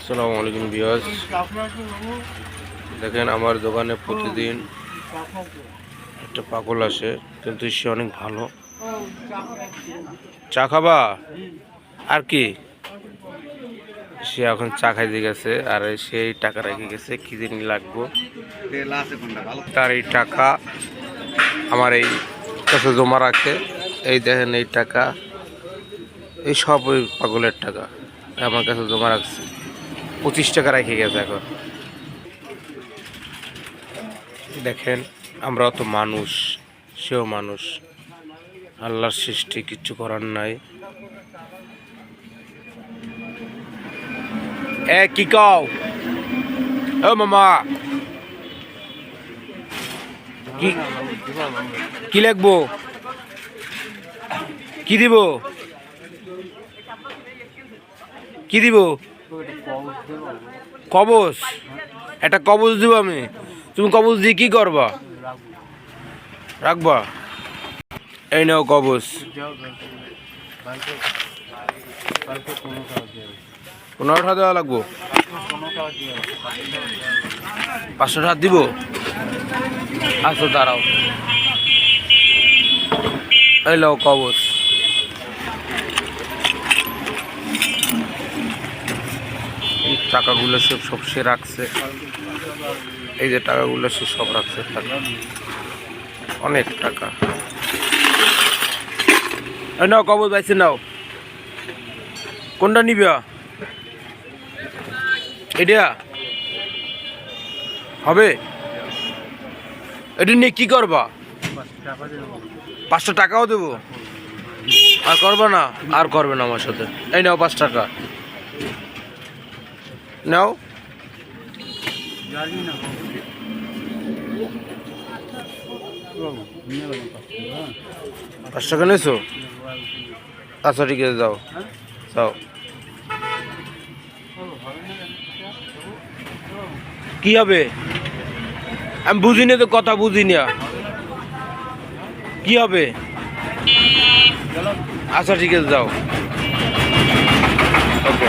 আসসালামু আলাইকুম ভিউয়ার্স, দেখেন আমার দোকানে প্রতিদিন একটা পাগল আসে, কিন্তু সে অনেক ভালো। চা খাবা আর কি? সে এখন চা খাইতে গেছে, আর সেই টাকা রেখে গেছে কি জিনিস লাগবো। তার এই টাকা আমার এই কাছে জমা রাখে। এই দেখেন এই টাকা, এই সব ওই পাগলের টাকা আমার কাছে জমা রাখছে। 25 টাকা রেখে গেছে। এখন দেখেন, আমরাও তো মানুষ, সেও মানুষ, আল্লাহর সৃষ্টি, কিচ্ছু করার নাই। কি কও ও মামা? কি কি লিখবো? কি দিব? কি দিব? কবজ? একটা কবজ দিব আমি। তুমি কবজ দিয়ে কি করবা? রাখবা? এই নাও কবজ। 15 টাকা দেওয়া লাগবো। 500 টাকা দিব। আচ্ছা দাঁড়াও, এই নাও কবজ। এই টাকাগুলো সব সে রাখছে। এই যে টাকাগুলো সে সব রাখছে, টাকা অনেক টাকা। এই নাও কবজ, বাইছে নাও। কোনটা নিবে? এটা হবে? এটা নিয়ে কি করবা? 500 টাকাও দেবো। আর করবা না? আর করবে না আমার সাথে। এই নাও 5 টাকা নাও। 5 টাকা নিয়েছো? আচ্ছা ঠিক আছে, যাও যাও। কি হবে? আমি বুঝিনি তো, কথা বুঝিনি। কি হবে? আচ্ছা ঠিক আছে, যাও। ওকে।